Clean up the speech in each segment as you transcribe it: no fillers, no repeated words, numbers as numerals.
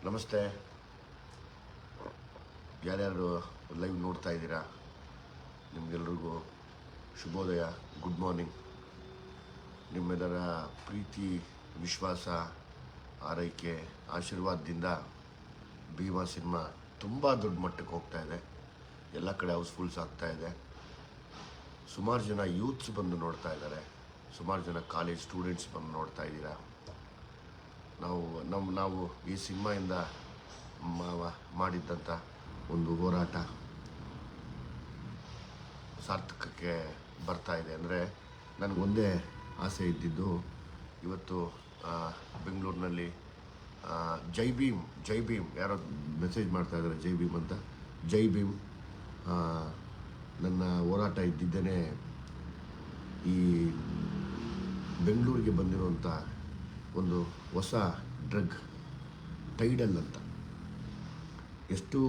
ನಮಸ್ತೆ. ಯಾರ್ಯಾರು ಲೈವ್ ನೋಡ್ತಾ ಇದ್ದೀರಾ, ನಿಮಗೆಲ್ರಿಗೂ ಶುಭೋದಯ, ಗುಡ್ ಮಾರ್ನಿಂಗ್. ನಿಮ್ಮೆಲ್ಲರ ಪ್ರೀತಿ, ವಿಶ್ವಾಸ, ಆರೈಕೆ, ಆಶೀರ್ವಾದದಿಂದ ಭೀಮಾ ಸಿನಿಮಾ ತುಂಬ ದೊಡ್ಡ ಮಟ್ಟಕ್ಕೆ ಹೋಗ್ತಾ ಇದೆ. ಎಲ್ಲ ಕಡೆ ಹೌಸ್ಫುಲ್ಸ್ ಆಗ್ತಾ ಇದೆ. ಸುಮಾರು ಜನ ಯೂತ್ಸ್ ಬಂದು ನೋಡ್ತಾ ಇದ್ದಾರೆ, ಸುಮಾರು ಜನ ಕಾಲೇಜ್ ಸ್ಟೂಡೆಂಟ್ಸ್ ಬಂದು ನೋಡ್ತಾ ಇದ್ದೀರಾ. ನಾವು ಈ ಸಿನಿಮಾಯಿಂದ ಮಾಡಿದ್ದಂಥ ಒಂದು ಹೋರಾಟ ಸಾರ್ಥಕಕ್ಕೆ ಬರ್ತಾ ಇದೆ. ಅಂದರೆ ನನಗೊಂದೇ ಆಸೆ ಇದ್ದಿದ್ದು, ಇವತ್ತು ಬೆಂಗಳೂರಿನಲ್ಲಿ ಜೈ ಭೀಮ್ ಯಾರೋ ಮೆಸೇಜ್ ಮಾಡ್ತಾ ಇದ್ದಾರೆ, ಜೈ ಭೀಮ್ ಅಂತ. ಜೈ ಭೀಮ್. ನನ್ನ ಹೋರಾಟ ಇದ್ದಿದ್ದೇನೆ ಈ ಬೆಂಗಳೂರಿಗೆ ಬಂದಿರುವಂಥ ಒಂದು ಹೊಸ ಡ್ರಗ್ ಟೈಡಲ್ ಅಂತ. ಎಷ್ಟು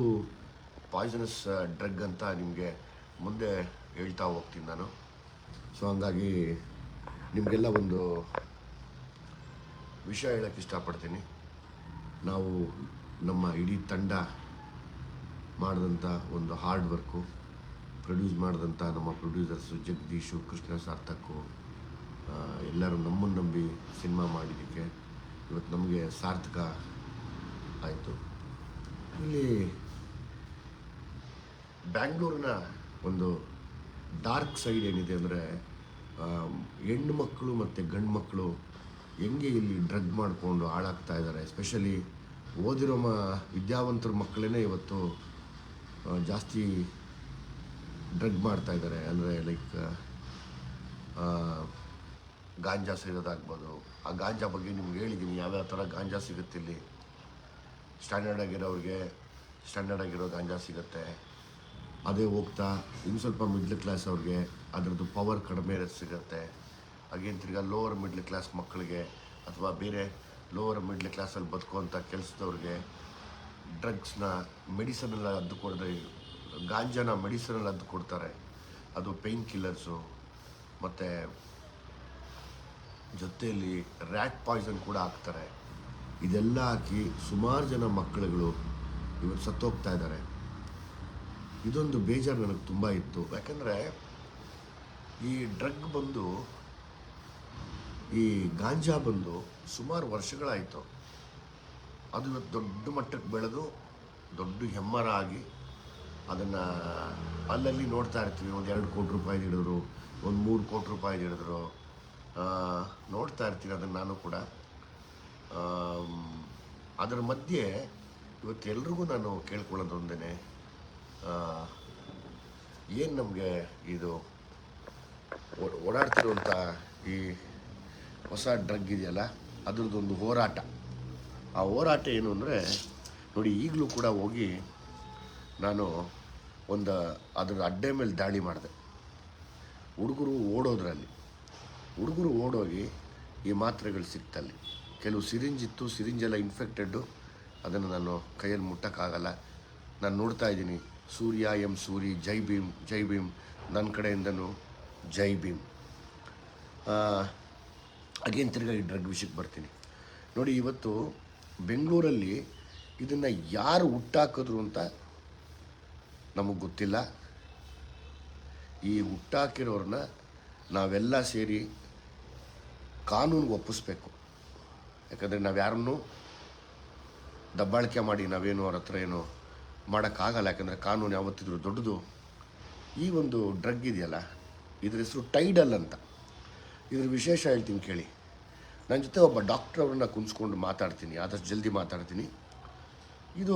ಪಾಯ್ಸನಸ್ ಡ್ರಗ್ ಅಂತ ನಿಮಗೆ ಮುಂದೆ ಹೇಳ್ತಾ ಹೋಗ್ತೀನಿ ನಾನು. ಸೊ ಹಂಗಾಗಿ ನಿಮಗೆಲ್ಲ ಒಂದು ವಿಷಯ ಹೇಳೋಕ್ಕೆ ಇಷ್ಟಪಡ್ತೀನಿ. ನಾವು ನಮ್ಮ ಇಡೀ ತಂಡ ಮಾಡಿದಂಥ ಒಂದು ಹಾರ್ಡ್ ವರ್ಕು, ಪ್ರೊಡ್ಯೂಸ್ ಮಾಡಿದಂಥ ನಮ್ಮ ಪ್ರೊಡ್ಯೂಸರ್ಸು ಜಗದೀಶು, ಕೃಷ್ಣ, ಸಾರ್ಥಕು, ಎಲ್ಲರೂ ನಮ್ಮನ್ನು ನಂಬಿ ಸಿನಿಮಾ ಮಾಡಿದ್ದಕ್ಕೆ ಇವತ್ತು ನಮಗೆ ಸಾರ್ಥಕ ಆಯಿತು. ಇಲ್ಲಿ ಬ್ಯಾಂಗ್ಳೂರಿನ ಒಂದು ಡಾರ್ಕ್ ಸೈಡ್ ಏನಿದೆ ಅಂದರೆ, ಹೆಣ್ಣು ಮಕ್ಕಳು ಮತ್ತು ಗಂಡು ಮಕ್ಕಳು ಹೆಂಗೆ ಇಲ್ಲಿ ಡ್ರಗ್ ಮಾಡಿಕೊಂಡು ಹಾಳಾಗ್ತಾ ಇದ್ದಾರೆ. ಎಸ್ಪೆಷಲಿ ಓದಿರೋ ವಿದ್ಯಾವಂತರ ಮಕ್ಕಳೇ ಇವತ್ತು ಜಾಸ್ತಿ ಡ್ರಗ್ ಮಾಡ್ತಾಯಿದ್ದಾರೆ. ಅಂದರೆ ಲೈಕ್ ಗಾಂಜಾ ಸೇರೋದಾಗ್ಬೋದು. ಆ ಗಾಂಜಾ ಬಗ್ಗೆ ನಿಮ್ಗೆ ಹೇಳಿದ್ದೀನಿ, ಯಾವ್ಯಾವ ಥರ ಗಾಂಜಾ ಸಿಗುತ್ತೆ ಇಲ್ಲಿ. ಸ್ಟ್ಯಾಂಡರ್ಡ್ ಆಗಿರೋ ಗಾಂಜಾ ಸಿಗುತ್ತೆ. ಅದೇ ಹೋಗ್ತಾ ಇನ್ನು ಸ್ವಲ್ಪ ಮಿಡ್ಲ್ ಕ್ಲಾಸ್ ಅವ್ರಿಗೆ ಅದರದ್ದು ಪವರ್ ಕಡಿಮೆ ಸಿಗುತ್ತೆ. ಹಾಗೇನು ತಿರ್ಗಾ ಲೋವರ್ ಮಿಡ್ಲ್ ಕ್ಲಾಸ್ ಮಕ್ಕಳಿಗೆ ಅಥವಾ ಬೇರೆ ಲೋವರ್ ಮಿಡ್ಲ್ ಕ್ಲಾಸಲ್ಲಿ ಬದುಕುವಂಥ ಕೆಲಸದವ್ರಿಗೆ ಡ್ರಗ್ಸ್ನ ಮೆಡಿಸನೆಲ್ಲ ಅದ್ದು ಕೊಡದೆ, ಗಾಂಜಾನ ಮೆಡಿಸನಲ್ಲಿ ಅದ್ದು ಕೊಡ್ತಾರೆ. ಅದು ಪೇಯ್ನ್ ಕಿಲ್ಲರ್ಸು, ಮತ್ತು ಜೊತೆಯಲ್ಲಿ ರ್ಯಾಟ್ ಪಾಯ್ಸನ್ ಕೂಡ ಹಾಕ್ತಾರೆ. ಇದೆಲ್ಲ ಹಾಕಿ ಸುಮಾರು ಜನ ಮಕ್ಕಳುಗಳು ಇವತ್ತು ಸತ್ತೋಗ್ತಾ ಇದ್ದಾರೆ. ಇದೊಂದು ಬೇಜಾರು ನನಗೆ ತುಂಬ ಇತ್ತು. ಯಾಕಂದರೆ ಈ ಡ್ರಗ್ ಬಂದು, ಈ ಗಾಂಜಾ ಬಂದು ಸುಮಾರು ವರ್ಷಗಳಾಯಿತು. ಅದು ಇವತ್ತು ದೊಡ್ಡ ಮಟ್ಟಕ್ಕೆ ಬೆಳೆದು ದೊಡ್ಡ ಹೆಮ್ಮರ ಆಗಿ ಅದನ್ನು ಅಲ್ಲಲ್ಲಿ ನೋಡ್ತಾ ಇರ್ತೀವಿ. ಒಂದು 2 ಕೋಟಿ ರೂಪಾಯಿ ಹಿಡಿದ್ರು, ಒಂದು 3 ಕೋಟಿ ರೂಪಾಯಿ ಹಿಡಿದ್ರು, ನೋಡ್ತಾ ಇರ್ತೀನಿ ಅದನ್ನು ನಾನು ಕೂಡ. ಅದರ ಮಧ್ಯೆ ಇವತ್ತು ಎಲ್ರಿಗೂ ನಾನು ಕೇಳ್ಕೊಳ್ಳೋದು ಒಂದೇ, ಏನು ನಮಗೆ ಇದು ಓಡಾಡ್ತಿರುವಂಥ ಈ ಹೊಸ ಡ್ರಗ್ ಇದೆಯಲ್ಲ, ಅದ್ರದ್ದೊಂದು ಹೋರಾಟ. ಆ ಹೋರಾಟ ಏನು ಅಂದರೆ, ನೋಡಿ, ಈಗಲೂ ಕೂಡ ಹೋಗಿ ನಾನು ಅದರ ಅಡ್ಡೆ ಮೇಲೆ ದಾಳಿ ಮಾಡಿದೆ. ಹುಡುಗರು ಓಡೋಗಿ ಈ ಮಾತ್ರೆಗಳು ಸಿಕ್ತಲ್ಲಿ. ಕೆಲವು ಸಿರಿಂಜಿತ್ತು, ಸಿರಿಂಜೆಲ್ಲ ಇನ್ಫೆಕ್ಟೆಡ್ಡು, ಅದನ್ನು ನಾನು ಕೈಯಲ್ಲಿ ಮುಟ್ಟೋಕ್ಕಾಗಲ್ಲ. ನಾನು ನೋಡ್ತಾ ಇದ್ದೀನಿ, ಸೂರ್ಯ ಸೂರಿ, ಜೈ ಭೀಮ್, ನನ್ನ ಕಡೆಯಿಂದನೂ ಜೈ ಭೀಮ್. ಅಗೇನ್ ತಿರ್ಗಾ ಈ ಡ್ರಗ್ ವಿಷಯಕ್ಕೆ ಬರ್ತೀನಿ. ನೋಡಿ, ಇವತ್ತು ಬೆಂಗಳೂರಲ್ಲಿ ಇದನ್ನು ಯಾರು ಹುಟ್ಟಾಕಿದ್ರು ಅಂತ ನಮಗೆ ಗೊತ್ತಿಲ್ಲ. ಈ ಹುಟ್ಟಾಕಿರೋರನ್ನ ನಾವೆಲ್ಲ ಸೇರಿ ಕಾನೂನಿಗೆ ಒಪ್ಪಿಸ್ಬೇಕು. ಯಾಕಂದರೆ ನಾವು ಯಾರನ್ನೂ ದಬ್ಬಾಳಿಕೆ ಮಾಡಿ ನಾವೇನು ಅವ್ರ ಹತ್ರ ಏನು ಮಾಡೋಕ್ಕಾಗಲ್ಲ. ಯಾಕಂದರೆ ಕಾನೂನು ಯಾವತ್ತಿದ್ರೂ ದೊಡ್ಡದು. ಈ ಒಂದು ಡ್ರಗ್ ಇದೆಯಲ್ಲ, ಇದ್ರ ಹೆಸರು ಟೈಡಲ್ ಅಂತ. ಇದ್ರ ವಿಶೇಷ ಹೇಳ್ತೀನಿ ಕೇಳಿ. ನನ್ನ ಜೊತೆ ಒಬ್ಬ ಡಾಕ್ಟ್ರ್ ಅವ್ರನ್ನ ಕುಂಸ್ಕೊಂಡು ಮಾತಾಡ್ತೀನಿ, ಆದಷ್ಟು ಜಲ್ದಿ ಮಾತಾಡ್ತೀನಿ. ಇದು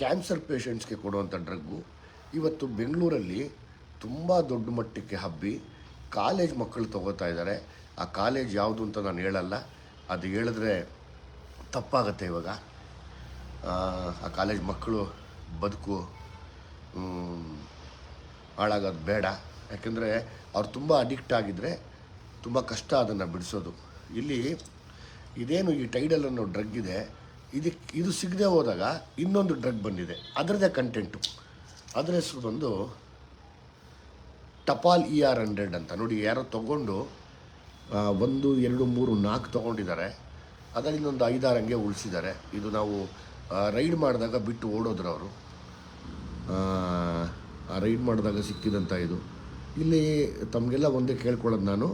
ಕ್ಯಾನ್ಸರ್ ಪೇಷಂಟ್ಸ್ಗೆ ಕೊಡುವಂಥ ಡ್ರಗ್ಗು. ಇವತ್ತು ಬೆಂಗಳೂರಲ್ಲಿ ತುಂಬ ದೊಡ್ಡ ಮಟ್ಟಕ್ಕೆ ಹಬ್ಬಿ ಕಾಲೇಜ್ ಮಕ್ಕಳು ತೊಗೋತಾ ಇದ್ದಾರೆ. ಆ ಕಾಲೇಜ್ ಯಾವುದು ಅಂತ ನಾನು ಹೇಳಲ್ಲ, ಅದು ಹೇಳಿದ್ರೆ ತಪ್ಪಾಗತ್ತೆ. ಇವಾಗ ಆ ಕಾಲೇಜ್ ಮಕ್ಕಳು ಬದುಕು ಹಾಳಾಗೋದು ಬೇಡ. ಯಾಕೆಂದರೆ ಅವ್ರು ತುಂಬ ಅಡಿಕ್ಟ್ ಆಗಿದ್ದರೆ ತುಂಬ ಕಷ್ಟ ಅದನ್ನು ಬಿಡಿಸೋದು. ಇಲ್ಲಿ ಇದೇನು ಈ ಟೈಡಲ್ ಅನ್ನೋ ಡ್ರಗ್ ಇದೆ, ಇದು ಸಿಗದೆ ಹೋದಾಗ ಇನ್ನೊಂದು ಡ್ರಗ್ ಬಂದಿದೆ, ಅದರದ್ದೇ ಕಂಟೆಂಟು. ಅದರ ಹೆಸರು ಬಂದು ಟಪಾಲ್ ER100 ಅಂತ. ನೋಡಿ, ಯಾರೋ ತೊಗೊಂಡು 1, 2, 3, 4 ತೊಗೊಂಡಿದ್ದಾರೆ. ಅದರಿಂದ ಒಂದು 5-6 ಹಂಗೆ ಉಳಿಸಿದ್ದಾರೆ. ಇದು ನಾವು ರೈಡ್ ಮಾಡಿದಾಗ ಬಿಟ್ಟು ಓಡೋದ್ರು ಅವರು. ಆ ರೈಡ್ ಮಾಡಿದಾಗ ಸಿಕ್ಕಿದಂಥ ಇದು. ಇಲ್ಲಿ ತಮಗೆಲ್ಲ ಒಂದೇ ಕೇಳ್ಕೊಳ್ಳೋದು ನಾನು,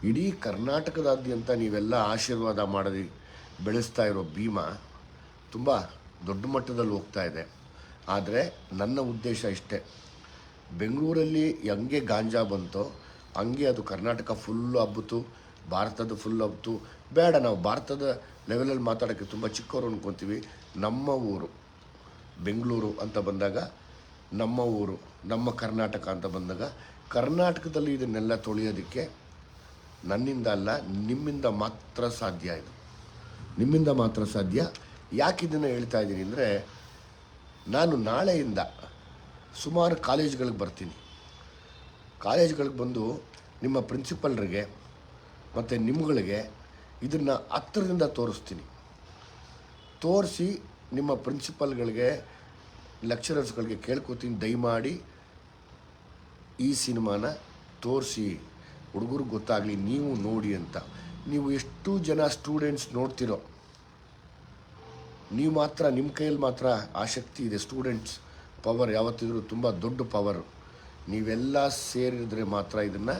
ಇಡೀ ಕರ್ನಾಟಕದಾದ್ಯಂತ ನೀವೆಲ್ಲ ಆಶೀರ್ವಾದ ಮಾಡಿ ಬೆಳೆಸ್ತಾ ಇರೋ ಭೀಮಾ ತುಂಬ ದೊಡ್ಡ ಮಟ್ಟದಲ್ಲಿ ಹೋಗ್ತಾ ಇದೆ. ಆದರೆ ನನ್ನ ಉದ್ದೇಶ ಇಷ್ಟೇ, ಬೆಂಗಳೂರಲ್ಲಿ ಹೆಂಗೆ ಗಾಂಜಾ ಬಂತೋ ಹಂಗೆ ಅದು ಕರ್ನಾಟಕ ಫುಲ್ಲು ಹಬ್ಬಿತು, ಭಾರತದ ಫುಲ್ ಹಬ್ಬಿತು. ಬೇಡ, ನಾವು ಭಾರತದ ಲೆವೆಲಲ್ಲಿ ಮಾತಾಡೋಕ್ಕೆ ತುಂಬ ಚಿಕ್ಕವರು ಅಂದ್ಕೊತೀವಿ. ನಮ್ಮ ಊರು ಬೆಂಗಳೂರು ಅಂತ ಬಂದಾಗ, ನಮ್ಮ ಊರು ನಮ್ಮ ಕರ್ನಾಟಕ ಅಂತ ಬಂದಾಗ, ಕರ್ನಾಟಕದಲ್ಲಿ ಇದನ್ನೆಲ್ಲ ತೊಳೆಯೋದಕ್ಕೆ ನನ್ನಿಂದ ಅಲ್ಲ, ನಿಮ್ಮಿಂದ ಮಾತ್ರ ಸಾಧ್ಯ. ಇದು ನಿಮ್ಮಿಂದ ಮಾತ್ರ ಸಾಧ್ಯ. ಯಾಕೆ ಇದನ್ನು ಹೇಳ್ತಾ ಇದ್ದೀನಿ ಅಂದರೆ, ನಾನು ನಾಳೆಯಿಂದ ಸುಮಾರು ಕಾಲೇಜ್ಗಳಿಗೆ ಬರ್ತೀನಿ. ಕಾಲೇಜ್ಗಳಿಗೆ ಬಂದು ನಿಮ್ಮ ಪ್ರಿನ್ಸಿಪಲ್ರಿಗೆ ಮತ್ತು ನಿಮ್ಗಳಿಗೆ ಇದನ್ನು ಹತ್ತಿರದಿಂದ ತೋರಿಸ್ತೀನಿ. ತೋರಿಸಿ ನಿಮ್ಮ ಪ್ರಿನ್ಸಿಪಲ್ಗಳಿಗೆ, ಲೆಕ್ಚರರ್ಸ್ಗಳಿಗೆ ಕೇಳ್ಕೊತೀನಿ, ದಯಮಾಡಿ ಈ ಸಿನಿಮಾನ ತೋರಿಸಿ, ಹುಡುಗರಿಗೆ ಗೊತ್ತಾಗಲಿ, ನೀವು ನೋಡಿ ಅಂತ. ನೀವು ಎಷ್ಟು ಜನ ಸ್ಟೂಡೆಂಟ್ಸ್ ನೋಡ್ತಿರೋ, ನೀವು ಮಾತ್ರ, ನಿಮ್ಮ ಕೈಯಲ್ಲಿ ಮಾತ್ರ ಆ ಶಕ್ತಿ ಇದೆ. ಸ್ಟೂಡೆಂಟ್ಸ್ ಪವರ್ ಯಾವತ್ತಿದ್ರೂ ತುಂಬ ದೊಡ್ಡ ಪವರು. ನೀವೆಲ್ಲ ಸೇರಿದ್ರೆ ಮಾತ್ರ ಇದನ್ನು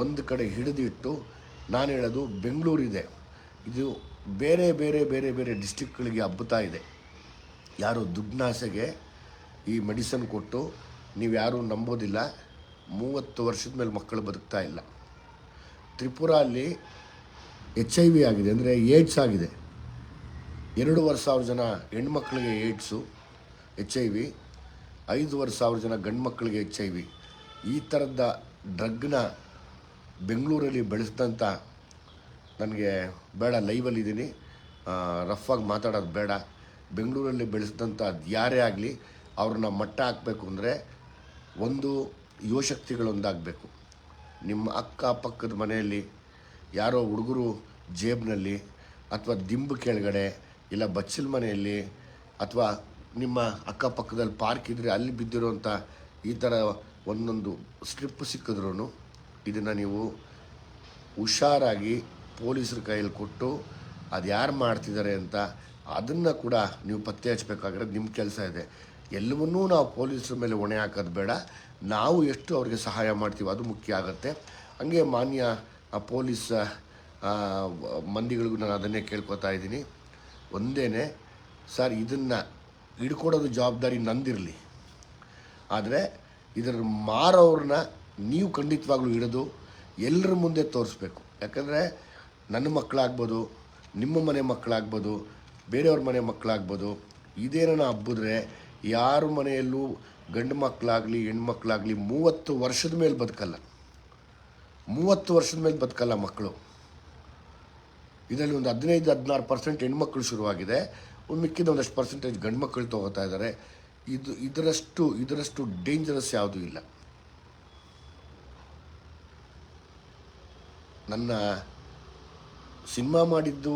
ಒಂದು ಕಡೆ ಹಿಡಿದಿಟ್ಟು, ನಾನು ಹೇಳೋದು ಬೆಂಗಳೂರಿದೆ, ಇದು ಬೇರೆ ಬೇರೆ ಬೇರೆ ಬೇರೆ ಡಿಸ್ಟಿಕ್ಗಳಿಗೆ ಹಬ್ಬುತ್ತಾ ಇದೆ. ಯಾರು ದುಡ್ಡಿನಾಸೆಗೆ ಈ ಮೆಡಿಸನ್ ಕೊಟ್ಟು, ನೀವು ಯಾರೂ ನಂಬೋದಿಲ್ಲ, 30 ವರ್ಷದ ಮೇಲೆ ಮಕ್ಕಳು ಬದುಕ್ತಾ ಇಲ್ಲ. ತ್ರಿಪುರ ಅಲ್ಲಿ HIV ಆಗಿದೆ, ಅಂದರೆ ಏಡ್ಸ್ ಆಗಿದೆ. 2,500 ಜನ ಹೆಣ್ಮಕ್ಳಿಗೆ ಏಡ್ಸು, HIV. 5,500 ಜನ ಗಂಡು ಮಕ್ಕಳಿಗೆ HIV. ಈ ಥರದ ಡ್ರಗ್ನ ಬೆಂಗಳೂರಲ್ಲಿ ಬೆಳೆಸಿದಂಥ, ನನಗೆ ಬೇಡ, ಲೈವಲ್ಲಿದ್ದೀನಿ, ರಫಾಗಿ ಮಾತಾಡೋದು ಬೇಡ. ಬೆಂಗಳೂರಲ್ಲಿ ಬೆಳೆಸಿದಂಥ ಯಾರೇ ಆಗಲಿ ಅವ್ರನ್ನ ಮಟ್ಟ ಹಾಕಬೇಕು ಅಂದರೆ ಒಂದು ಯುವಶಕ್ತಿಗಳೊಂದಾಗಬೇಕು. ನಿಮ್ಮ ಅಕ್ಕಪಕ್ಕದ ಮನೆಯಲ್ಲಿ ಯಾರೋ ಹುಡುಗರು ಜೇಬ್ನಲ್ಲಿ, ಅಥವಾ ದಿಂಬು ಕೆಳಗಡೆ, ಇಲ್ಲ ಬಚ್ಚಲ ಮನೆಯಲ್ಲಿ, ಅಥವಾ ನಿಮ್ಮ ಅಕ್ಕಪಕ್ಕದಲ್ಲಿ ಪಾರ್ಕ್ ಇದ್ದರೆ ಅಲ್ಲಿ ಬಿದ್ದಿರೋಂಥ ಈ ಥರ ಒಂದೊಂದು ಸ್ಟ್ರಿಪ್ ಸಿಕ್ಕಿದ್ರೂ ಇದನ್ನು ನೀವು ಹುಷಾರಾಗಿ ಪೊಲೀಸರ ಕೈಯಲ್ಲಿ ಕೊಟ್ಟು, ಅದು ಯಾರು ಮಾಡ್ತಿದ್ದಾರೆ ಅಂತ ಅದನ್ನು ಕೂಡ ನೀವು ಪತ್ತೆ ಹಚ್ಚಬೇಕಾಗಿರೋದು ನಿಮ್ಮ ಕೆಲಸ ಇದೆ. ಎಲ್ಲವನ್ನೂ ನಾವು ಪೊಲೀಸರ ಮೇಲೆ ಹೊಣೆ ಹಾಕೋದು ಬೇಡ, ನಾವು ಎಷ್ಟು ಅವ್ರಿಗೆ ಸಹಾಯ ಮಾಡ್ತೀವಿ ಅದು ಮುಖ್ಯ ಆಗುತ್ತೆ. ಹಂಗೆ ಮಾನ್ಯ ಪೊಲೀಸ್ ಮಂದಿಗಳಿಗೂ ನಾನು ಅದನ್ನೇ ಕೇಳ್ಕೊತಾ ಇದ್ದೀನಿ. ಒಂದೇ ಸರ್, ಇದನ್ನು ಹಿಡ್ಕೊಡೋದು ಜವಾಬ್ದಾರಿ ನಂದಿರಲಿ, ಆದರೆ ಇದರ ಮಾರೋರನ್ನ ನೀವು ಖಂಡಿತವಾಗ್ಲೂ ಹಿಡಿದು ಎಲ್ಲರ ಮುಂದೆ ತೋರಿಸ್ಬೇಕು. ಯಾಕಂದರೆ ನನ್ನ ಮಕ್ಕಳಾಗ್ಬೋದು, ನಿಮ್ಮ ಮನೆ ಮಕ್ಕಳಾಗ್ಬೋದು, ಬೇರೆಯವ್ರ ಮನೆ ಮಕ್ಕಳಾಗ್ಬೋದು, ಇದೇನ ಹಬ್ಬಿದ್ರೆ ಯಾರ ಮನೆಯಲ್ಲೂ ಗಂಡು ಮಕ್ಕಳಾಗಲಿ ಹೆಣ್ಮಕ್ಳಾಗಲಿ 30 ವರ್ಷದ ಮೇಲೆ ಬದುಕಲ್ಲ. 30 ವರ್ಷದ ಮೇಲೆ ಬದುಕಲ್ಲ ಮಕ್ಕಳು. ಇದರಲ್ಲಿ ಒಂದು 15-16% ಹೆಣ್ಮಕ್ಳು ಶುರುವಾಗಿದೆ, ಮಿಕ್ಕಿದ ಒಂದಷ್ಟು ಪರ್ಸೆಂಟೇಜ್ ಗಂಡು ಮಕ್ಕಳು ತೊಗೋತಾ ಇದ್ದಾರೆ. ಇದರಷ್ಟು ಡೇಂಜರಸ್ ಯಾವುದೂ ಇಲ್ಲ. ನನ್ನ ಸಿನಿಮಾ ಮಾಡಿದ್ದು,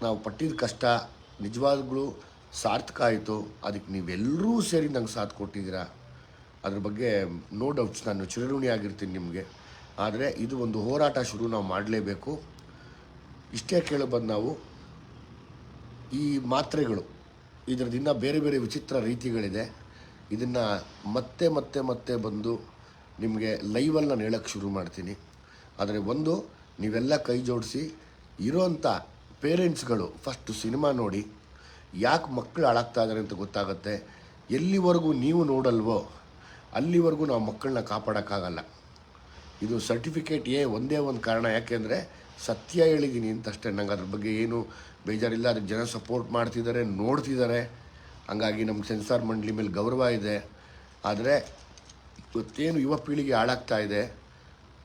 ನಾವು ಪಟ್ಟಿದ ಕಷ್ಟ ನಿಜವಾಗ್ಲೂ ಸಾರ್ಥಕ ಆಯಿತು. ಅದಕ್ಕೆ ನೀವೆಲ್ಲರೂ ಸೇರಿ ನಂಗೆ ಸಾಥ್ ಕೊಟ್ಟಿದ್ದೀರಾ, ಅದ್ರ ಬಗ್ಗೆ ನೋ ಡೌಟ್ಸ್, ನಾನು ಚಿರಋಣಿ ಆಗಿರ್ತೀನಿ ನಿಮಗೆ. ಆದರೆ ಇದು ಒಂದು ಹೋರಾಟ ಶುರು ನಾವು ಮಾಡಲೇಬೇಕು. ಇಷ್ಟೇ ಕೇಳಬಂದು ನಾವು ಈ ಮಾತ್ರೆಗಳು, ಇದರದಿಂದ ಬೇರೆ ಬೇರೆ ವಿಚಿತ್ರ ರೀತಿಗಳಿದೆ. ಇದನ್ನು ಮತ್ತೆ ಮತ್ತೆ ಮತ್ತೆ ಬಂದು ನಿಮಗೆ ಲೈವಲ್ಲಿ ನಾನು ಹೇಳೋಕ್ಕೆ ಶುರು ಮಾಡ್ತೀನಿ. ಆದರೆ ಒಂದು, ನೀವೆಲ್ಲ ಕೈ ಜೋಡಿಸಿ, ಇರೋಂಥ ಪೇರೆಂಟ್ಸ್ಗಳು ಫಸ್ಟು ಸಿನಿಮಾ ನೋಡಿ, ಯಾಕೆ ಮಕ್ಕಳು ಹಾಳಾಗ್ತಾ ಇದ್ದಾರೆ ಅಂತ ಗೊತ್ತಾಗುತ್ತೆ. ಎಲ್ಲಿವರೆಗೂ ನೀವು ನೋಡಲ್ವೋ ಅಲ್ಲಿವರೆಗೂ ನಾವು ಮಕ್ಕಳನ್ನ ಕಾಪಾಡೋಕ್ಕಾಗಲ್ಲ. ಇದು ಸರ್ಟಿಫಿಕೇಟ್ ಒಂದೇ ಒಂದು ಕಾರಣ, ಯಾಕೆಂದರೆ ಸತ್ಯ ಹೇಳಿದ್ದೀನಿ ಅಂತಷ್ಟೇ. ನಂಗೆ ಅದ್ರ ಬಗ್ಗೆ ಏನು ಬೇಜಾರಿಲ್ಲ. ಅದಕ್ಕೆ ಜನ ಸಪೋರ್ಟ್ ಮಾಡ್ತಿದ್ದಾರೆ, ನೋಡ್ತಿದ್ದಾರೆ. ಹಂಗಾಗಿ ನಮ್ಗೆ ಸೆನ್ಸಾರ್ ಮಂಡಳಿ ಮೇಲೆ ಗೌರವ ಇದೆ. ಆದರೆ ಇವತ್ತೇನು ಯುವ ಪೀಳಿಗೆ ಹಾಳಾಗ್ತಾ ಇದೆ,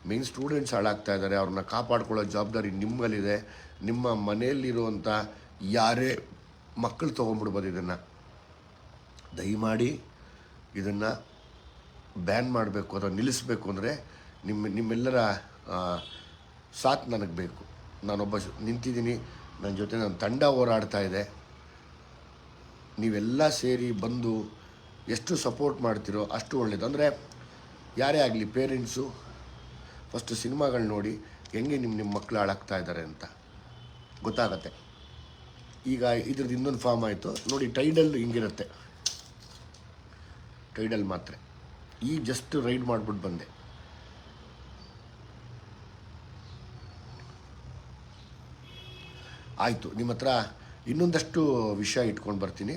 ಮೇನ್ ಸ್ಟೂಡೆಂಟ್ಸ್ ಹಾಳಾಗ್ತಾ ಇದ್ದಾರೆ, ಅವ್ರನ್ನ ಕಾಪಾಡ್ಕೊಳ್ಳೋ ಜವಾಬ್ದಾರಿ ನಿಮ್ಮಲ್ಲಿದೆ. ನಿಮ್ಮ ಮನೆಯಲ್ಲಿರುವಂಥ ಯಾರೇ ಮಕ್ಕಳು ತೊಗೊಂಡ್ಬಿಡ್ಬೋದು. ಇದನ್ನು ದಯಮಾಡಿ ಇದನ್ನು ಬ್ಯಾನ್ ಮಾಡಬೇಕು, ಅಥವಾ ನಿಲ್ಲಿಸಬೇಕು ಅಂದರೆ ನಿಮ್ಮೆಲ್ಲರ ಸಾಥ್ ನನಗೆ ಬೇಕು. ನಾನೊಬ್ಬ ನಿಂತಿದ್ದೀನಿ, ನನ್ನ ಜೊತೆ ನನ್ನ ತಂಡ ಹೋರಾಡ್ತಾ ಇದೆ. ನೀವೆಲ್ಲ ಸೇರಿ ಬಂದು ಎಷ್ಟು ಸಪೋರ್ಟ್ ಮಾಡ್ತೀರೋ ಅಷ್ಟು ಒಳ್ಳೆಯದು. ಅಂದರೆ ಯಾರೇ ಆಗಲಿ, ಪೇರೆಂಟ್ಸು ಫಸ್ಟು ಸಿನಿಮಾಗಳು ನೋಡಿ ಹೆಂಗೆ ನಿಮ್ಮ ಮಕ್ಕಳು ಹಾಳಾಗ್ತಾ ಇದ್ದಾರೆ ಅಂತ. ಗೊತ್ತಾಗತ್ತೆ. ಈಗ ಇದ್ರದ್ದು ಇನ್ನೊಂದು ಫಾರ್ಮ್ ಆಯಿತು ನೋಡಿ. ಟೈಡಲ್ ಹಿಂಗಿರುತ್ತೆ, ಟೈಡಲ್ ಮಾತ್ರೆ. ಈಗ ಜಸ್ಟ್ ರೈಡ್ ಮಾಡಿಬಿಟ್ಟು ಬಂದೆ. ಆಯಿತು, ನಿಮ್ಮ ಹತ್ರ ಇನ್ನೊಂದಷ್ಟು ವಿಷಯ ಇಟ್ಕೊಂಡು ಬರ್ತೀನಿ.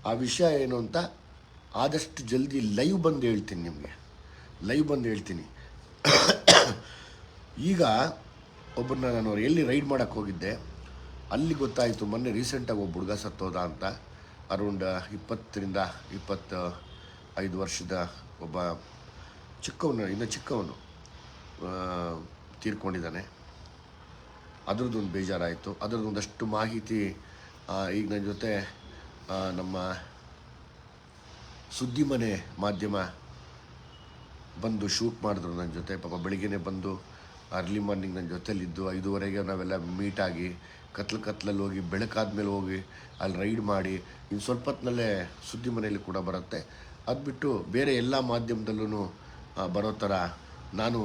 ಆ ವಿಷಯ ಏನು ಅಂತ ಆದಷ್ಟು ಜಲ್ದಿ ಲೈವ್ ಬಂದು ಹೇಳ್ತೀನಿ, ನಿಮಗೆ ಲೈವ್ ಬಂದು ಹೇಳ್ತೀನಿ. ಈಗ ಒಬ್ಬರನ್ನ ನಾನು ಎಲ್ಲಿ ರೈಡ್ ಮಾಡೋಕ್ಕೆ ಹೋಗಿದ್ದೆ, ಅಲ್ಲಿ ಗೊತ್ತಾಯಿತು ಮೊನ್ನೆ ರೀಸೆಂಟಾಗಿ ಒಬ್ಬ ಹುಡುಗ ಸತ್ತೋದ ಅಂತ. ಅರೌಂಡ್ 20-25 ವರ್ಷದ ಒಬ್ಬ ಇನ್ನೂ ಚಿಕ್ಕವನು ತೀರ್ಕೊಂಡಿದ್ದಾನೆ. ಅದರದ್ದೊಂದು ಬೇಜಾರಾಯಿತು. ಅದರದ್ದೊಂದಷ್ಟು ಮಾಹಿತಿ ಈಗ ನನ್ನ ಜೊತೆ ನಮ್ಮ ಸುದ್ದಿ ಮನೆ ಮಾಧ್ಯಮ ಬಂದು ಶೂಟ್ ಮಾಡಿದ್ರು ನನ್ನ ಜೊತೆ. ಪಾಪ ಬೆಳಿಗ್ಗೆನೇ ಬಂದು ಅರ್ಲಿ ಮಾರ್ನಿಂಗ್ ನನ್ನ ಜೊತೆಲಿದ್ದು 5:30ಗೆ ನಾವೆಲ್ಲ ಮೀಟಾಗಿ ಕತ್ಲಲ್ಲಿ ಹೋಗಿ ಬೆಳಕಾದ್ಮೇಲೆ ಹೋಗಿ ಅಲ್ಲಿ ರೈಡ್ ಮಾಡಿ ಇನ್ನು ಸ್ವಲ್ಪ ಹೊತ್ತಿನಲ್ಲೇ ಸುದ್ದಿ ಮನೆಯಲ್ಲಿ ಕೂಡ ಬರುತ್ತೆ. ಅದು ಬಿಟ್ಟು ಬೇರೆ ಎಲ್ಲ ಮಾಧ್ಯಮದಲ್ಲೂ ಬರೋ ಥರ ನಾನು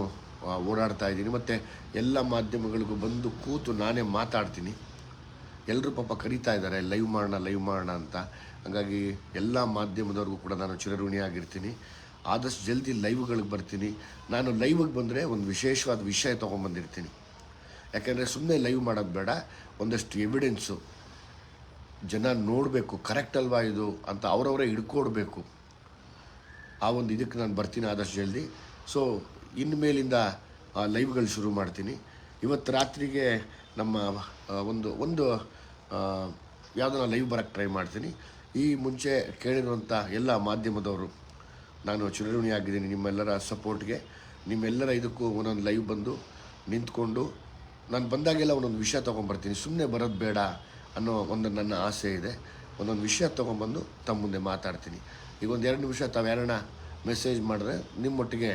ಓಡಾಡ್ತಾ ಇದ್ದೀನಿ. ಮತ್ತು ಎಲ್ಲ ಮಾಧ್ಯಮಗಳಿಗೂ ಬಂದು ಕೂತು ನಾನೇ ಮಾತಾಡ್ತೀನಿ. ಎಲ್ಲರೂ ಪಾಪ ಕರೀತಾ ಇದ್ದಾರೆ ಲೈವ್ ಮಾಡೋಣ ಅಂತ. ಹಾಗಾಗಿ ಎಲ್ಲ ಮಾಧ್ಯಮದವ್ರಿಗೂ ಕೂಡ ನಾನು ಚಿರಋಣಿಯಾಗಿರ್ತೀನಿ. ಆದಷ್ಟು ಜಲ್ದಿ ಲೈವ್ಗಳಿಗೆ ಬರ್ತೀನಿ. ನಾನು ಲೈವ್ಗೆ ಬಂದರೆ ಒಂದು ವಿಶೇಷವಾದ ವಿಷಯ ತೊಗೊಂಬಂದಿರ್ತೀನಿ. ಯಾಕೆಂದರೆ ಸುಮ್ಮನೆ ಲೈವ್ ಮಾಡೋದು ಬೇಡ, ಒಂದಷ್ಟು ಎವಿಡೆನ್ಸು ಜನ ನೋಡಬೇಕು, ಕರೆಕ್ಟ್ ಅಲ್ವಾ ಇದು ಅಂತ ಅವರವರೇ ಹಿಡ್ಕೊಡ್ಬೇಕು. ಆ ಒಂದು ಇದಕ್ಕೆ ನಾನು ಬರ್ತೀನಿ ಆದಷ್ಟು ಜಲ್ದಿ. ಸೊ ಇನ್ಮೇಲಿಂದ ಲೈವ್ಗಳು ಶುರು ಮಾಡ್ತೀನಿ. ಇವತ್ತು ರಾತ್ರಿಗೆ ನಮ್ಮ ಒಂದು ಯಾವುದನ್ನ ಲೈವ್ ಬರೋಕ್ಕೆ ಟ್ರೈ ಮಾಡ್ತೀನಿ. ಈ ಮುಂಚೆ ಕೇಳಿರುವಂಥ ಎಲ್ಲ ಮಾಧ್ಯಮದವರು ನಾನು ಚಿರಋಣಿಯಾಗಿದ್ದೀನಿ ನಿಮ್ಮೆಲ್ಲರ ಸಪೋರ್ಟ್ಗೆ. ನಿಮ್ಮೆಲ್ಲರ ಇದಕ್ಕೂ ಒಂದೊಂದು ಲೈವ್ ಬಂದು ನಿಂತ್ಕೊಂಡು ನಾನು ಬಂದಾಗೆಲ್ಲ ಒಂದೊಂದು ವಿಷಯ ತೊಗೊಂಬರ್ತೀನಿ. ಸುಮ್ಮನೆ ಬರೋದು ಬೇಡ ಅನ್ನೋ ಒಂದು ನನ್ನ ಆಸೆ ಇದೆ. ಒಂದೊಂದು ವಿಷಯ ತೊಗೊಂಬಂದು ತಮ್ಮ ಮುಂದೆ ಮಾತಾಡ್ತೀನಿ. ಈಗ ಒಂದು 2 ನಿಮಿಷ ತಾವು ಯಾರನ್ನ ಮೆಸೇಜ್ ಮಾಡಿದ್ರೆ ನಿಮ್ಮೊಟ್ಟಿಗೆ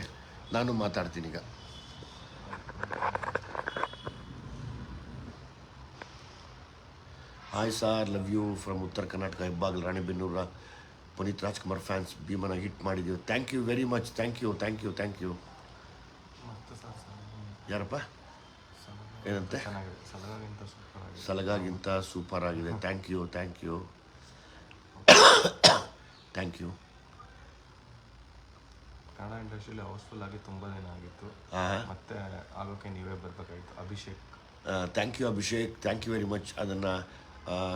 ನಾನು ಮಾತಾಡ್ತೀನಿ. ಈಗ hi sir, love you from ಉತ್ತರ ಕರ್ನಾಟಕ, ಹೆಬ್ಬಾಗಲ್, ರಾಣಿಬೆನ್ನೂರ. ಪುನೀತ್ ರಾಜ್ಕುಮಾರ್ ಫ್ಯಾನ್ಸ್, ಭೀಮನ ಹಿಟ್ ಮಾಡಿದ್ದೀವಿ. Thank you very much. Thank you. ಯಾರಪ್ಪ ಏನಂತೆ? ಸಲಗಾಗಿಂತ ಸೂಪರ್ ಆಗಿದೆ. Thank you. ಕನ್ನಡ ಇಂಡಸ್ಟ್ರಿಯಲ್ಲಿ ಹೌಸ್ಫುಲ್ ಆಗಿ ತುಂಬ ದಿನ ಆಗಿತ್ತು, ಮತ್ತೆ ಆಗೋಕ್ಕೆ ನೀವೇ ಬರಬೇಕಾಗಿತ್ತು. Abhishek, thank you Abhishek, thank you very much. ಅದನ್ನು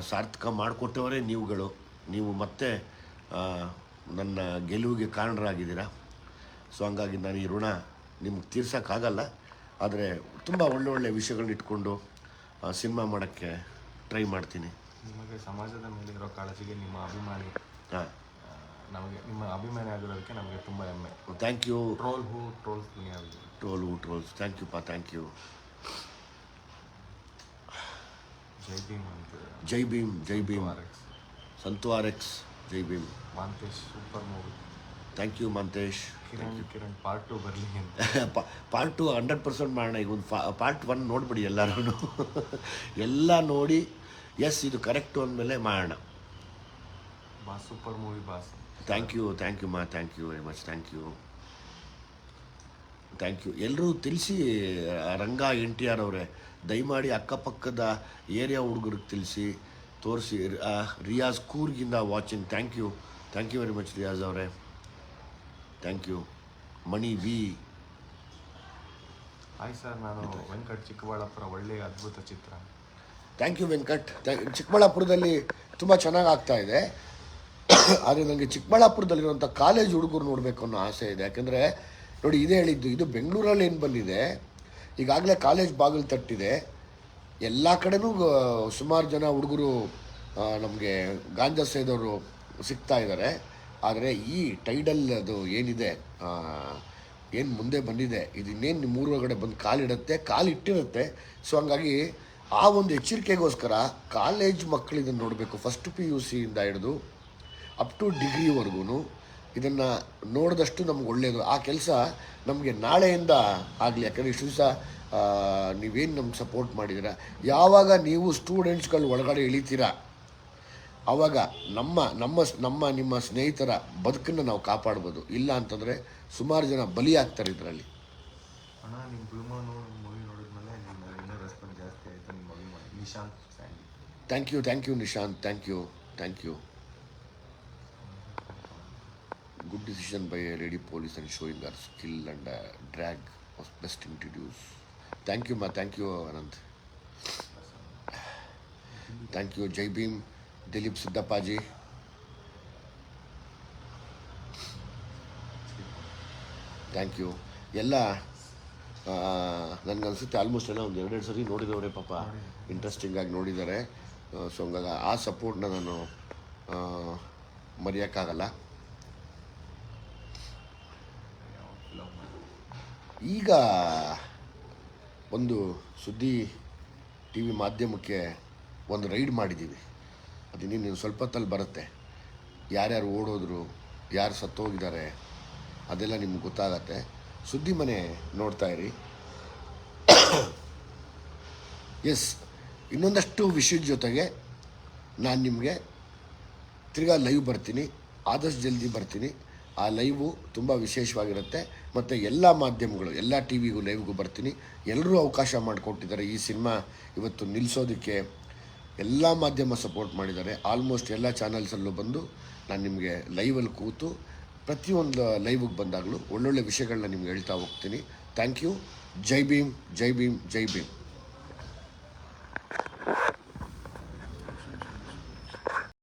ಸಾರ್ಥಕ ಮಾಡಿಕೊಟ್ಟವರೇ ನೀವುಗಳು. ನೀವು ಮತ್ತೆ ನನ್ನ ಗೆಲುವಿಗೆ ಕಾರಣರಾಗಿದ್ದೀರಾ. ಸೊ ಹಂಗಾಗಿ ನಾನು ಈ ಋಣ ನಿಮ್ಗೆ ತೀರ್ಸೋಕ್ಕಾಗಲ್ಲ. ಆದರೆ ತುಂಬ ಒಳ್ಳೊಳ್ಳೆ ವಿಷಯಗಳನ್ನ ಇಟ್ಕೊಂಡು ಸಿನಿಮಾ ಮಾಡೋಕ್ಕೆ ಟ್ರೈ ಮಾಡ್ತೀನಿ. ನಿಮಗೆ ಸಮಾಜದ ಮೇಲೆ ಇರೋ ಕಾಳಜಿಗೆ ನಿಮ್ಮ ಅಭಿಮಾನಿ, ನಮಗೆ ನಿಮ್ಮ ಅಭಿಮಾನಿ ಆಗಿರೋದಕ್ಕೆ ನಮಗೆ ತುಂಬ ಹೆಮ್ಮೆ. Thank you. Trolls thank you ಪಾ, thank you. Jai Bhim Santhu RX, Jai Bhim. Mantesh, super movie. Thank you Mantesh. Kiran part 2 ಬರಲಿ ಅಂತ. ಪಾರ್ಟ್ 2 100% ಮಾಡೋಣ. ಈಗ ಒಂದು ಪಾರ್ಟ್ 1 ನೋಡ್ಬಿಡಿ ಎಲ್ಲರೂ. ಎಲ್ಲ ನೋಡಿ ಎಸ್ ಇದು ಕರೆಕ್ಟು ಅಂದಮೇಲೆ ಮಾಡೋಣ. Super movie boss. Thank you ಮಾ, thank you very much. Thank you. ಎಲ್ಲರೂ ತಿಳಿಸಿ ರಂಗ NTR ಅವರೇ, ದಯಮಾಡಿ ಅಕ್ಕಪಕ್ಕದ ಏರಿಯಾ ಹುಡುಗರಿಗೆ ತಿಳಿಸಿ, ತೋರಿಸಿ. ರಿಯಾಜ್ ಕೂರ್ಗಿಂದ watching. Thank you very much Riyaz ಅವರೇ. Thank you. Mani V. Hi sir, ನಾನು ವೆಂಕಟ್, ಚಿಕ್ಕಬಳ್ಳಾಪುರ. ಒಳ್ಳೆಯ ಅದ್ಭುತ ಚಿತ್ರ. Thank you Venkat. ಚಿಕ್ಕಬಳ್ಳಾಪುರದಲ್ಲಿ ತುಂಬ ಚೆನ್ನಾಗಿ ಆಗ್ತಾ ಇದೆ. ಆದರೆ ನನಗೆ ಚಿಕ್ಕಬಳ್ಳಾಪುರದಲ್ಲಿರುವಂಥ ಕಾಲೇಜ್ ಹುಡುಗರು ನೋಡಬೇಕು ಅನ್ನೋ ಆಸೆ ಇದೆ. ಯಾಕೆಂದರೆ ನೋಡಿ, ಇದೇ ಹೇಳಿದ್ದು, ಇದು ಬೆಂಗಳೂರಲ್ಲಿ ಏನು ಬಂದಿದೆ, ಈಗಾಗಲೇ ಕಾಲೇಜ್ ಬಾಗಿಲು ತಟ್ಟಿದೆ. ಎಲ್ಲ ಕಡೆನೂ ಸುಮಾರು ಜನ ಹುಡುಗರು ನಮಗೆ ಗಾಂಜಾ ಸೇದವರು ಸಿಗ್ತಾ ಇದ್ದಾರೆ. ಆದರೆ ಈ ಟೈಡಲ್ ಅದು ಏನಿದೆ, ಏನು ಮುಂದೆ ಬಂದಿದೆ, ಇದು ಇನ್ನೇನು ನಿಮ್ಮ ಊರೊಳಗಡೆ ಬಂದು ಕಾಲಿಟ್ಟಿರುತ್ತೆ. ಸೊ ಹಂಗಾಗಿ ಆ ಒಂದು ಎಚ್ಚರಿಕೆಗೋಸ್ಕರ ಕಾಲೇಜ್ ಮಕ್ಕಳು ಇದನ್ನು ನೋಡಬೇಕು. ಫಸ್ಟ್ PUC ಇಂದ ಹಿಡಿದು ಅಪ್ ಟು ಡಿಗ್ರಿವರೆಗೂ ಇದನ್ನು ನೋಡಿದಷ್ಟು ನಮ್ಗೆ ಒಳ್ಳೆಯದು. ಆ ಕೆಲಸ ನಮಗೆ ನಾಳೆಯಿಂದ ಆಗಲಿ. ಯಾಕಂದರೆ ಇಷ್ಟು ದಿವಸ ನೀವೇನು ನಮ್ಗೆ ಸಪೋರ್ಟ್ ಮಾಡಿದ್ದೀರ, ಯಾವಾಗ ನೀವು ಸ್ಟೂಡೆಂಟ್ಸ್ಗಳು ಒಳಗಡೆ ಇಳಿತೀರಾ ಆವಾಗ ನಿಮ್ಮ ಸ್ನೇಹಿತರ ಬದುಕನ್ನು ನಾವು ಕಾಪಾಡ್ಬೋದು. ಇಲ್ಲ ಅಂತಂದರೆ ಸುಮಾರು ಜನ ಬಲಿಯಾಗ್ತಾರೆ ಇದರಲ್ಲಿ. ಅಣ್ಣ, ನಿಮ್ಮ ಭೀಮನು ಮೂವಿ ನೋಡಿದ್ಮೇಲೆ ಇನ್ನೂ ರೆಸ್ಪಾನ್ಸ್ ಜಾಸ್ತಿ ಆಯಿತು. ನಿಮ್ಮ ಅಭಿಮಾನಿ Nishant Sandy. Thank you Nishant, thank you. Good decision by a lady police and showing her skill and drag was best introduced. Thank you, Anand. Thank you, Jai Bhim, Dilip Siddhapaji. Thank you. ಎಲ್ಲ ನನಗನ್ಸುತ್ತೆ almost ಎಲ್ಲ ಒಂದು 2 ಸರಿ ನೋಡಿದವರೇ ಪಾಪ, ಇಂಟ್ರೆಸ್ಟಿಂಗಾಗಿ ನೋಡಿದ್ದಾರೆ. So ಹಂಗಾಗಿ ಆ ಸಪೋರ್ಟ್ನ ನಾನು ಮರೆಯೋಕ್ಕಾಗಲ್ಲ. ಈಗ ಒಂದು ಸುದ್ದಿ ಟಿ ವಿ ಮಾಧ್ಯಮಕ್ಕೆ ಒಂದು ರೈಡ್ ಮಾಡಿದ್ದೀವಿ. ಅದು ಇನ್ನೇನು ಸ್ವಲ್ಪ ಹೊತ್ತಲ್ಲಿ ಬರುತ್ತೆ. ಯಾರ್ಯಾರು ಓಡೋದ್ರು, ಯಾರು ಸತ್ತೋಗಿದ್ದಾರೆ ಅದೆಲ್ಲ ನಿಮ್ಗೆ ಗೊತ್ತಾಗತ್ತೆ. ಸುದ್ದಿ ಮನೆ ನೋಡ್ತಾ ಇರಿ. ಎಸ್, ಇನ್ನೊಂದಷ್ಟು ವಿಷಯದ ಜೊತೆಗೆ ನಾನು ನಿಮಗೆ ತಿರ್ಗಾ ಲೈವ್ ಬರ್ತೀನಿ, ಆದಷ್ಟು ಜಲ್ದಿ ಬರ್ತೀನಿ. ಆ ಲೈವು ತುಂಬ ವಿಶೇಷವಾಗಿರುತ್ತೆ. ಮತ್ತು ಎಲ್ಲ ಮಾಧ್ಯಮಗಳು, ಎಲ್ಲ ಟಿ ವಿಗೂ ಲೈವ್ಗೂ ಬರ್ತೀನಿ. ಎಲ್ಲರೂ ಅವಕಾಶ ಮಾಡಿಕೊಟ್ಟಿದ್ದಾರೆ. ಈ ಸಿನಿಮಾ ಇವತ್ತು ನಿಲ್ಲಿಸೋದಕ್ಕೆ ಎಲ್ಲ ಮಾಧ್ಯಮ ಸಪೋರ್ಟ್ ಮಾಡಿದ್ದಾರೆ. ಆಲ್ಮೋಸ್ಟ್ ಎಲ್ಲ ಚಾನಲ್ಸಲ್ಲೂ ಬಂದು ನಾನು ನಿಮಗೆ ಲೈವಲ್ಲಿ ಕೂತು ಪ್ರತಿಯೊಂದು ಲೈವಿಗೆ ಬಂದಾಗಲೂ ಒಳ್ಳೊಳ್ಳೆ ವಿಷಯಗಳನ್ನ ನಿಮ್ಗೆ ಹೇಳ್ತಾ ಹೋಗ್ತೀನಿ. Thank you. ಜೈ ಭೀಮ್.